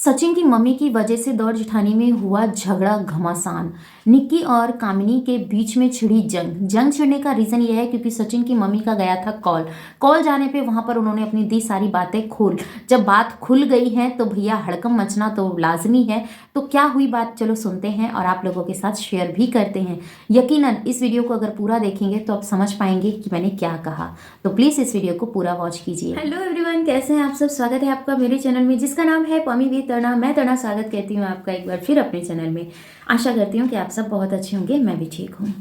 सचिन की मम्मी की वजह से दौड़ जेठानी में हुआ झगड़ा घमासान। निक्की और कामिनी के बीच में छिड़ी जंग छिड़ने का रीजन ये है क्योंकि सचिन की मम्मी का गया था कॉल जाने पे वहां पर उन्होंने अपनी दी सारी बातें खोल। जब बात खुल गई है तो भैया हड़कम मचना तो लाजमी है। तो क्या हुई बात, चलो सुनते हैं और आप लोगों के साथ शेयर भी करते हैं। यकीनन इस वीडियो को अगर पूरा देखेंगे तो आप समझ पाएंगे कि मैंने क्या कहा। तो प्लीज इस वीडियो को पूरा वॉच कीजिए। हेलो एवरीवन, कैसे हैं आप सब। स्वागत है आपका मेरे चैनल में जिसका नाम है पमी वी तरणा। मैं तरणा स्वागत करती हूँ आपका एक बार फिर अपने चैनल में। आशा करती हूँ कि आप सब बहुत अच्छे होंगे, मैं भी ठीक हूँ।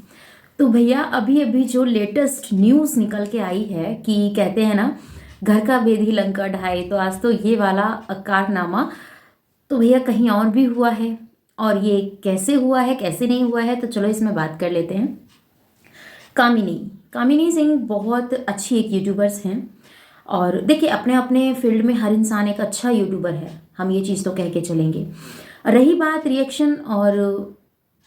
तो भैया अभी अभी जो लेटेस्ट न्यूज़ निकल के आई है कि कहते हैं ना, घर का बेदी लंका ढाए, तो आज तो ये वाला कारनामा तो भैया कहीं और भी हुआ है। और ये कैसे हुआ है कैसे नहीं हुआ है, तो चलो इसमें बात कर लेते हैं। कामिनी सिंह बहुत अच्छी एक यूट्यूबर्स हैं। और देखिए, अपने अपने फील्ड में हर इंसान एक अच्छा यूट्यूबर है, हम ये चीज़ तो कह के चलेंगे। रही बात रिएक्शन और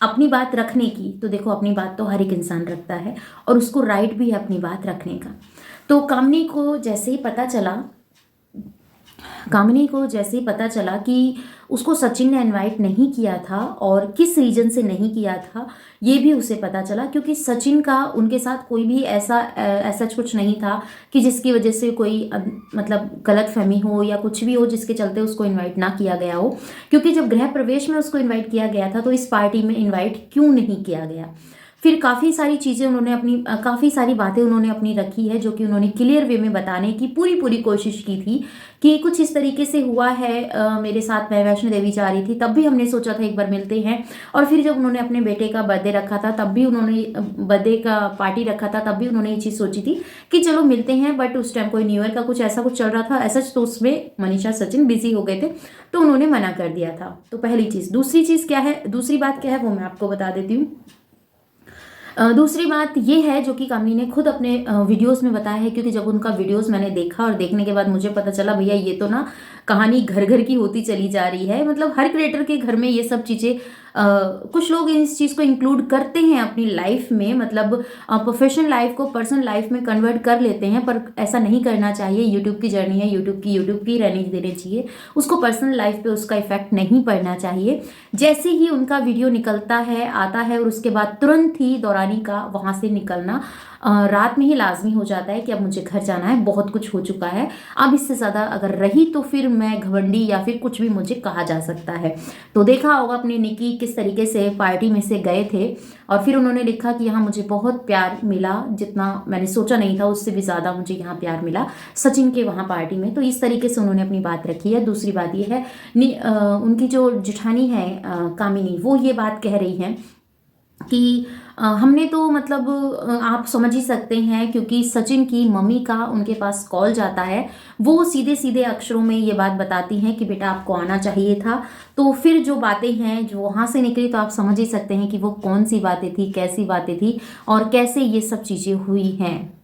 अपनी बात रखने की, तो देखो अपनी बात तो हर एक इंसान रखता है और उसको राइट भी है अपनी बात रखने का। तो कामिनी को जैसे ही पता चला कि उसको सचिन ने इनवाइट नहीं किया था और किस रीजन से नहीं किया था, ये भी उसे पता चला। क्योंकि सचिन का उनके साथ कोई भी ऐसा कुछ नहीं था कि जिसकी वजह से कोई मतलब गलतफहमी हो या कुछ भी हो जिसके चलते उसको इनवाइट ना किया गया हो। क्योंकि जब गृह प्रवेश में उसको इनवाइट किया गया था तो इस पार्टी में इनवाइट क्यों नहीं किया गया। फिर काफ़ी सारी चीज़ें उन्होंने काफ़ी सारी बातें उन्होंने अपनी रखी है, जो कि उन्होंने क्लियर वे में बताने की पूरी कोशिश की थी कि कुछ इस तरीके से हुआ है। मेरे साथ मैं वैष्णो देवी जा रही थी, तब भी हमने सोचा था एक बार मिलते हैं। और फिर जब उन्होंने अपने बेटे का बर्थडे रखा था, तब भी उन्होंने बर्थडे का पार्टी रखा था, तब भी उन्होंने ये चीज़ सोची थी कि चलो मिलते हैं। बट उस टाइम कोई न्यू ईयर का कुछ ऐसा कुछ चल रहा था, ऐसा तो उसमें मनीषा सचिन बिजी हो गए थे, तो उन्होंने मना कर दिया था। तो पहली चीज़। दूसरी बात क्या है वो मैं आपको बता देती हूँ। दूसरी बात ये है जो कि कामिनी ने खुद अपने वीडियोस में बताया है। क्योंकि जब उनका वीडियोस मैंने देखा और देखने के बाद मुझे पता चला भैया ये तो ना कहानी घर घर की होती चली जा रही है। मतलब हर क्रिएटर के घर में ये सब चीज़ें कुछ लोग इस चीज़ को इंक्लूड करते हैं अपनी लाइफ में, मतलब प्रोफेशनल लाइफ को पर्सनल लाइफ में कन्वर्ट कर लेते हैं। पर ऐसा नहीं करना चाहिए। यूट्यूब की जर्नी है, यूट्यूब की रहने देनी चाहिए, उसको पर्सनल लाइफ पे उसका इफेक्ट नहीं पड़ना चाहिए। जैसे ही उनका वीडियो निकलता है आता है और उसके बाद तुरंत ही दौरानी का वहाँ से निकलना रात में ही लाजमी हो जाता है कि अब मुझे घर जाना है, बहुत कुछ हो चुका है, अब इससे ज़्यादा अगर रही तो फिर मैं घमंडी या फिर कुछ भी मुझे कहा जा सकता है। तो देखा होगा अपने निकी किस तरीके से पार्टी में से गए थे और फिर उन्होंने लिखा कि यहाँ मुझे बहुत प्यार मिला, जितना मैंने सोचा नहीं था उससे भी ज़्यादा मुझे यहाँ प्यार मिला सचिन के वहाँ पार्टी में। तो इस तरीके से उन्होंने अपनी बात रखी है। दूसरी बात ये है, उनकी जो जेठानी है कामिनी, वो ये बात कह रही है कि हमने तो मतलब आप समझ ही सकते हैं, क्योंकि सचिन की मम्मी का उनके पास कॉल जाता है, वो सीधे सीधे अक्षरों में ये बात बताती हैं कि बेटा आपको आना चाहिए था। तो फिर जो बातें हैं जो वहाँ से निकली, तो आप समझ ही सकते हैं कि वो कौन सी बातें थी, कैसी बातें थी और कैसे ये सब चीज़ें हुई हैं।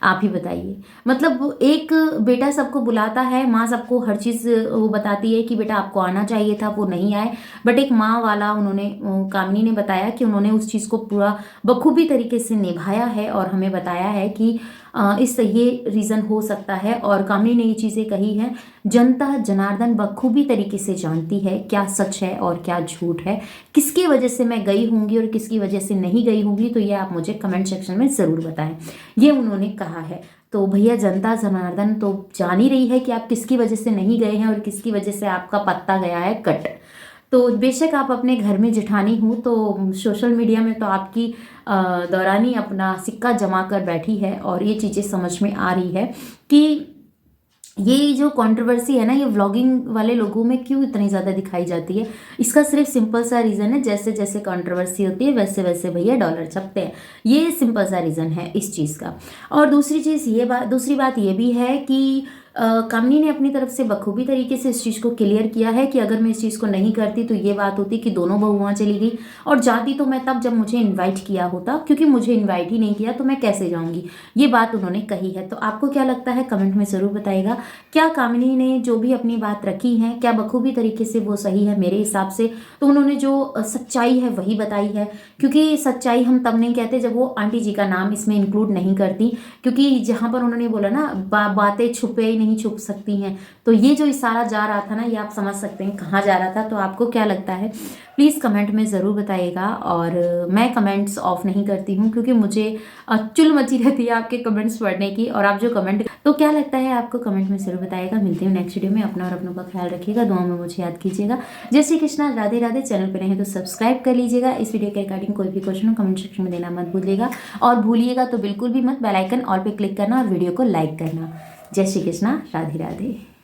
आप ही बताइए। मतलब एक बेटा सबको बुलाता है, माँ सबको हर चीज़ वो बताती है कि बेटा आपको आना चाहिए था, वो नहीं आए। बट एक माँ वाला कामिनी ने बताया कि उन्होंने उस चीज़ को पूरा बखूबी तरीके से निभाया है और हमें बताया है कि इस ये रीज़न हो सकता है। और कामिनी ने ये चीज़ें कही हैं, जनता जनार्दन बखूबी तरीके से जानती है क्या सच है और क्या झूठ है, किसकी वजह से मैं गई होंगी और किसकी वजह से नहीं गई होंगी। तो ये आप मुझे कमेंट सेक्शन में ज़रूर बताएं, ये उन्होंने कहा है। तो भैया जनता जनार्दन तो जान ही रही है कि आप किसकी वजह से नहीं गए हैं और किसकी वजह से आपका पत्ता गया है कट। तो बेशक आप अपने घर में जेठानी हूँ, तो सोशल मीडिया में तो आपकी दौरानी अपना सिक्का जमा कर बैठी है और ये चीज़ें समझ में आ रही है कि ये जो कंट्रोवर्सी है ना, ये व्लॉगिंग वाले लोगों में क्यों इतनी ज़्यादा दिखाई जाती है। इसका सिर्फ सिंपल सा रीज़न है, जैसे जैसे कंट्रोवर्सी होती है वैसे वैसे भैया डॉलर छपते हैं। ये सिंपल सा रीज़न है इस चीज़ का। और दूसरी बात ये भी है कि कामिनी ने अपनी तरफ से बखूबी तरीके से इस चीज़ को क्लियर किया है कि अगर मैं इस चीज़ को नहीं करती तो ये बात होती कि दोनों बहू वहाँ चली गई, और जाती तो मैं तब जब मुझे इनवाइट किया होता, क्योंकि मुझे इनवाइट ही नहीं किया तो मैं कैसे जाऊँगी। ये बात उन्होंने कही है। तो आपको क्या लगता है कमेंट में ज़रूर बताइएगा। क्या कामिनी ने जो भी अपनी बात रखी है क्या बखूबी तरीके से वो सही है? मेरे हिसाब से तो उन्होंने जो सच्चाई है वही बताई है। क्योंकि सच्चाई हम तब नहीं कहते जब वो आंटी जी का नाम इसमें इंक्लूड नहीं करती। क्योंकि जहाँ पर उन्होंने बोला ना बातें छुपे नहीं छुप सकती हैं। तो ये जो इशारा जा रहा था ना, ये आप समझ सकते हैं कहाँ जा रहा था। तो आपको क्या लगता है प्लीज़ कमेंट में ज़रूर बताइएगा। और मैं कमेंट्स ऑफ नहीं करती हूँ क्योंकि मुझे चुल मची रहती है आपके कमेंट्स पढ़ने की। और आप जो कमेंट, तो क्या लगता है आपको कमेंट में ज़रूर बताइएगा। मिलते हैं नेक्स्ट वीडियो में। अपना और अपनों का ख्याल रखिएगा, दुआ में मुझे याद कीजिएगा। जय श्री कृष्णा, राधे राधे। चैनल पर नहीं तो सब्सक्राइब कर लीजिएगा। इस वीडियो के रिगार्डिंग कोई भी क्वेश्चन हो कमेंट सेक्शन में देना मत भूलिएगा। और भूलिएगा तो बिल्कुल भी मत बेल आइकन ऑल पे क्लिक करना और वीडियो को लाइक करना। जय श्री कृष्णा, राधे राधे।